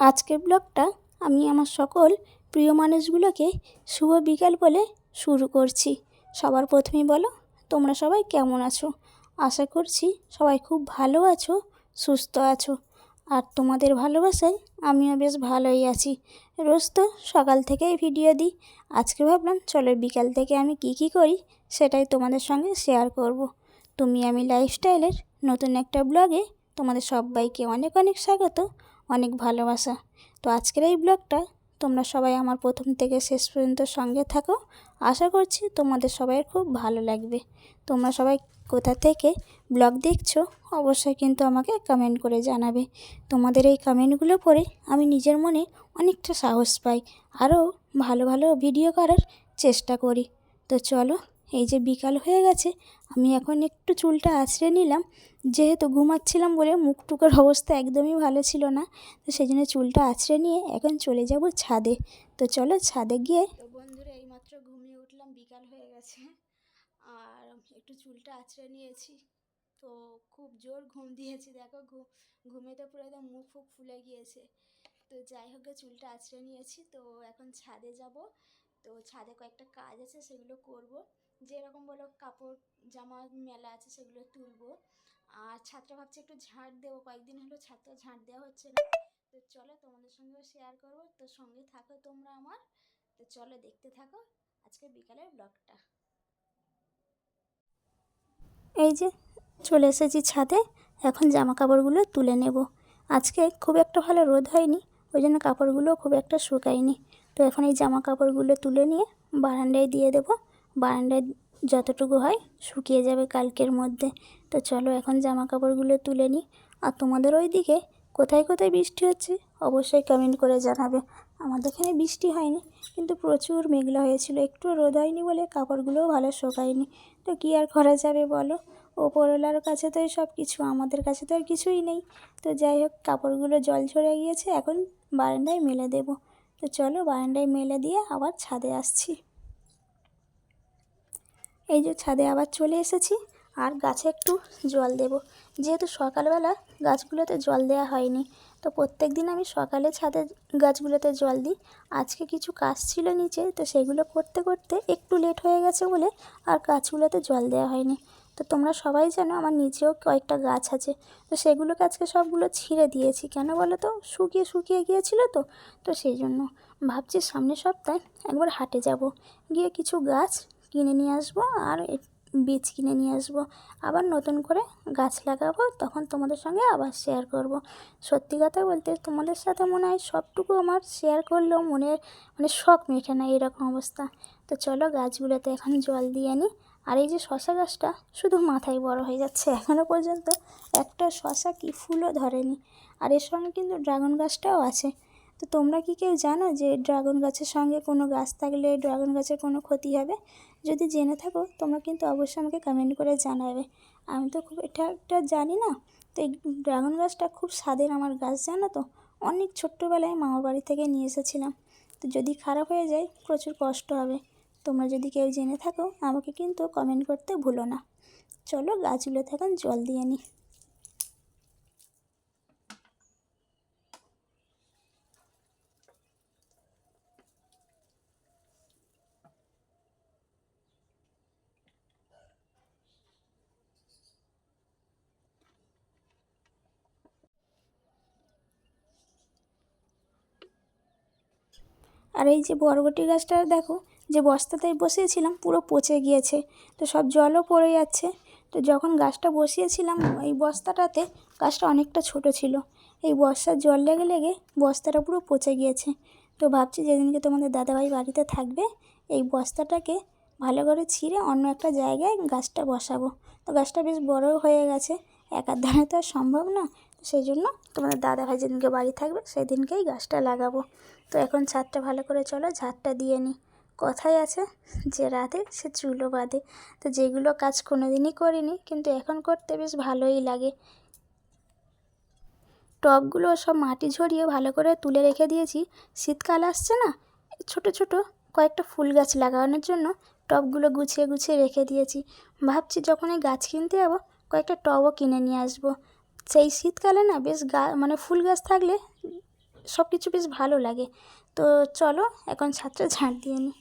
আজকের ব্লগটা আমি আমার সকল প্রিয় মানুষগুলোকে শুভ বিকাল বলে শুরু করছি। সবার প্রথমেই বলো তোমরা সবাই কেমন আছো। আশা করছি সবাই খুব ভালো আছো, সুস্থ আছো। আর তোমাদের ভালোবাসায় আমিও বেশ ভালোই আছি। রোজ তো সকাল থেকেই ভিডিও দিই, আজকে ভাবলাম চলো বিকাল থেকে আমি কি করি সেটাই তোমাদের সঙ্গে শেয়ার করব। তুমি আমি লাইফস্টাইলের নতুন একটা ব্লগে তোমাদের সবাইকে অনেক অনেক স্বাগত, অনেক ভালোবাসা। তো আজকের এই ব্লগটা তোমরা সবাই আমার প্রথম থেকে শেষ পর্যন্ত সঙ্গে থাকো, আশা করছি তোমাদের সবাইয়ের খুব ভালো লাগবে। তোমরা সবাই কোথা থেকে ব্লগ দেখছো অবশ্যই কিন্তু আমাকে কমেন্ট করে জানাবে। তোমাদের এই কমেন্টগুলো পড়ে আমি নিজের মনে অনেকটা সাহস পাই, আরও ভালো ভালো ভিডিও করার চেষ্টা করি। তো চলো, এই যে বিকাল হয়ে গেছে, আমি এখন একটু চুলটা আঁচড়ে নিলাম, যেহেতু ঘুমাচ্ছিলাম বলে মুখটুকুর অবস্থা একদমই ভালো ছিল না। তো সেই জন্য চুলটা আঁচড়ে নিয়ে এখন চলে যাব ছাদে। তো চলো ছাদে গিয়ে, তো বন্ধুরা এইমাত্র ঘুমিয়ে উঠলাম, বিকাল হয়ে গেছে আর একটু চুলটা আঁচড়ে নিয়েছি। তো খুব জোর ঘুম দিয়েছি, দেখো ঘুমে তো পুরো একদম মুখ ফুক ফুলে গিয়েছে। তো যাই হোক, চুলটা আঁচড়ে নিয়েছি, তো এখন ছাদে যাব। তো ছাদে কয়েকটা কাজ আছে, সেগুলো করব। যেরকম বলো কাপড় জামা মেলা আছে সেগুলো তুলবো, আর ছাদটা ভাবছি একটু ঝাঁট দেবো, কয়েকদিন হলো ছাদটা ঝাঁট দেওয়া হচ্ছে না। তো চলো তোমাদের সঙ্গেও শেয়ার করবো, তো সঙ্গে থাকো তোমরা আমার। তো চলো দেখতে থাকো আজকে বিকালের ব্লগটা। এই যে চলে এসেছি ছাদে, এখন জামা কাপড়গুলো তুলে নেব। আজকে খুব একটা ভালো রোদ হয়নি, ওই জন্য কাপড়গুলো খুব একটা শুকায়নি। তো এখন এই জামা কাপড়গুলো তুলে নিয়ে বারান্দায় দিয়ে দেব। বারান্দায় যতটুকু হয় শুকিয়ে যাবে কালকের মধ্যে। তো চলো এখন জামা কাপড়গুলো তুলে নিই। আর তোমাদের ওই দিকে কোথায় কোথায় বৃষ্টি হচ্ছে অবশ্যই কমেন্ট করে জানাবে। আমাদের এখানে বৃষ্টি হয়নি, কিন্তু প্রচুর মেঘলা হয়েছিল, একটু রোদ হয়নি বলে কাপড়গুলোও ভালো শুকায়নি। তো কী আর করা যাবে বলো, ওপরওয়ালার কাছে তো সব কিছু, আমাদের কাছে তো আর কিছুই নেই। তো যাই হোক, কাপড়গুলো জল ঝরে গিয়েছে, এখন বারান্দায় মেলে দেব। তো চলো বারান্দায় মেলে দিয়ে আবার ছাদে আসছি। এই যে ছাদে আবার চলে এসেছি, আর গাছে একটু জল দেব। যেহেতু সকালবেলা গাছগুলোতে জল দেওয়া হয়নি, তো প্রত্যেক দিন আমি সকালে ছাদে গাছগুলোতে জল দিই। আজকে কিছু কাজ ছিল নিচে, তো সেগুলো করতে করতে একটু লেট হয়ে গেছে বলে আর গাছগুলোতে জল দেওয়া হয়নি। তো তোমরা সবাই জানো আমার নিচেও কয়েকটা গাছ আছে, তো সেগুলোকে আজকে সবগুলো ছিঁড়ে দিয়েছি। কেন বলো তো, শুকিয়ে শুকিয়ে গিয়েছিলো। তো সেই জন্য ভাবছি সামনের সপ্তাহে একবার হাটে যাব, গিয়ে কিছু গাছ কিনে নিয়ে আসবো, আর বীজ কিনে নিয়ে আসবো, আবার নতুন করে গাছ লাগাবো, তখন তোমাদের সঙ্গে আবার শেয়ার করব। সত্যি কথা বলতে তোমাদের সাথে মনে হয় সবটুকু আমার শেয়ার করলেও মনের শখ মেটে না, এরকম অবস্থা। তো চলো গাছগুলোতে এখন জল দিয়ে নিই। আর এই যে শশা গাছটা শুধু মাথায় বড় হয়ে যাচ্ছে, এখনও পর্যন্ত একটা শশা কি ফুলও ধরেনি। আর এর সঙ্গে কিন্তু ড্রাগন গাছটাও আছে। তো তোমরা কি কেউ জানো যে ড্রাগন গাছের সঙ্গে কোনো গাছ থাকলে ড্রাগন গাছের কোনো ক্ষতি হবে? যদি জেনে থাকো তোমরা কিন্তু অবশ্যই আমাকে কমেন্ট করে জানাবে। আমি তো খুব একটা জানি না। তো এই ড্রাগন গাছটা খুব স্বাদের আমার গাছ, জানো তো। অনেক ছোট্টোবেলায় মামার বাড়ি থেকে নিয়ে এসেছিলাম। তো যদি খারাপ হয়ে যায় প্রচুর কষ্ট হবে। তোমরা যদি কেউ জেনে থাকো আমাকে কিন্তু কমেন্ট করতে ভুলো না। চলো গাছগুলোতে এখন জল দিয়ে নিই। আর এই যে বরবটি গাছটা দেখো, যে বস্তাটায় বসিয়েছিলাম পুরো পচে গিয়েছে, তো সব জলও পড়ে যাচ্ছে। তো যখন গাছটা বসিয়েছিলাম এই বস্তাটাতে, গাছটা অনেকটা ছোট ছিল, এই বর্ষার জল লেগে লেগে বস্তাটা পুরো পচে গিয়েছে। তো ভাবছি যেদিনকে তোমাদের দাদাভাই বাড়িতে থাকবে, এই বস্তাটাকে ভালো করে ছিঁড়ে অন্য একটা জায়গায় গাছটা বসাবো। তো গাছটা বেশ বড়ও হয়ে গেছে, একার দ্বারা তো আর সম্ভব না। সেই জন্য তোমাদের দাদাভাই যেদিনকে বাড়ি থাকবে সেদিনকেই গাছটা লাগাবো। তো এখন ছাদটা ভালো করে চলো ঝাড়টা দিয়ে নিই। কথাই আছে যে রাধে সে চুলও বাঁধে। তো যেগুলো কাজ কোনো দিনই করিনি কিন্তু এখন করতে বেশ ভালোই লাগে। টবগুলো সব মাটি ঝরিয়ে ভালো করে তুলে রেখে দিয়েছি। শীতকাল আসছে না, ছোট ছোট কয়েকটা ফুল গাছ লাগানোর জন্য টবগুলো গুছিয়ে গুছিয়ে রেখে দিয়েছি। ভাবছি যখন এই গাছ কিনতে যাবো কয়েকটা টবও কিনে নিয়ে আসবো। সেই শীতকালে না বেশ ফুল গাছ থাকলে সব কিছু বেশ ভালো লাগে। তো চলো এখন ছাদটা ঝাঁট দিয়ে নিই।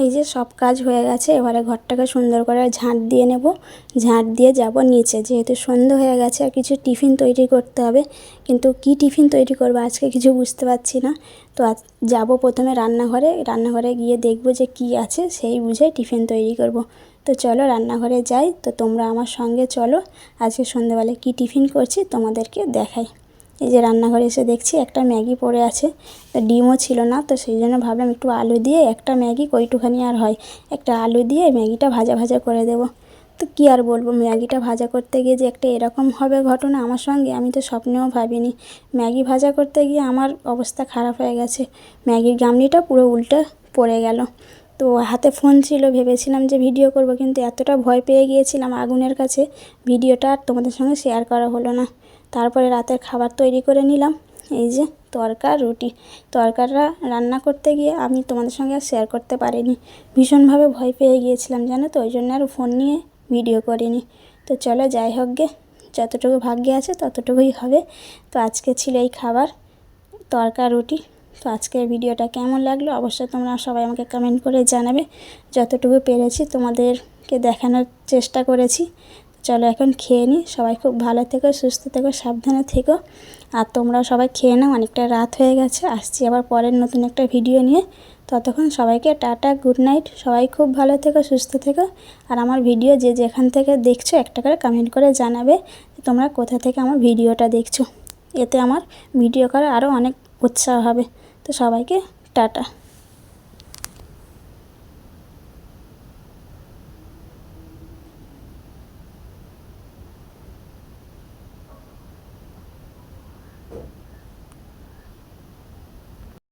এই যে সব কাজ হয়ে গেছে, এবারে ঘরটাকে সুন্দর করে ঝাঁট দিয়ে নেব। ঝাঁট দিয়ে যাব নিচে, যেহেতু সন্ধ্যে হয়ে গেছে আর কিছু টিফিন তৈরি করতে হবে। কিন্তু কি টিফিন তৈরি করবো আজকে কিছু বুঝতে পারছি না। তো আজ যাবো প্রথমে রান্নাঘরে গিয়ে দেখব যে কি আছে, সেই বুঝে টিফিন তৈরি করব। তো চলো রান্নাঘরে যাই। তো তোমরা আমার সঙ্গে চলো, আজকে সন্ধ্যেবেলায় কি টিফিন করছি তোমাদেরকে দেখাই। এই যে রান্নাঘরে এসে দেখছি একটা ম্যাগি পড়ে আছে, তো ডিমও ছিল না, তো সেই জন্য ভাবলাম একটু আলু দিয়ে, একটা ম্যাগি কইটুখানি আর হয়, একটা আলু দিয়ে ম্যাগিটা ভাজা ভাজা করে দেব। তো কী আর বলবো, ম্যাগিটা ভাজা করতে গিয়ে যে একটা এরকম হবে ঘটনা আমার সঙ্গে, আমি তো স্বপ্নেও ভাবিনি। ম্যাগি ভাজা করতে গিয়ে আমার অবস্থা খারাপ হয়ে গেছে, ম্যাগির গামলিটা পুরো উল্টে পড়ে গেল। তো হাতে ফোন ছিল, ভেবেছিলাম যে ভিডিও করব, কিন্তু এতটা ভয় পেয়ে গিয়েছিলাম আগুনের কাছে, ভিডিওটা আর তোমাদের সঙ্গে শেয়ার করা হলো না। তারপরে রাতের খাবার তৈরি করে নিলাম। এই যে তরকা রুটি, তরকাটা রান্না করতে গিয়ে আমি তোমাদের সঙ্গে আর শেয়ার করতে পারিনি, ভীষণভাবে ভয় পেয়ে গিয়েছিলাম জানো তো, ওই জন্য আর ফোন নিয়ে ভিডিও করিনি। তো চলো যাই হোক গে, যতটুকু ভাগ্যে আছে ততটুকুই হবে। তো আজকে ছিল এই খাবার, তরকা রুটি। তো আজকের ভিডিওটা কেমন লাগলো অবশ্যই তোমরা সবাই আমাকে কমেন্ট করে জানাবে। যতটুকু পেরেছি তোমাদেরকে দেখানোর চেষ্টা করেছি। চলো এখন খেয়ে নিই, সবাই খুব ভালো থেকো, সুস্থ থেকো, সাবধানে থেকো। আর তোমরাও সবাই খেয়ে নাও, অনেকটা রাত হয়ে গেছে। আসছি আবার পরের নতুন একটা ভিডিও নিয়ে। ততক্ষণ সবাইকে টাটা, গুড নাইট। সবাই খুব ভালো থেকো, সুস্থ থেকো। আর আমার ভিডিও যে যেখান থেকে দেখছো একটা করে কমেন্ট করে জানাবে তোমরা কোথা থেকে আমার ভিডিওটা দেখছো, এতে আমার ভিডিও করার আরও অনেক উৎসাহ হবে। তো সবাইকে টাটা।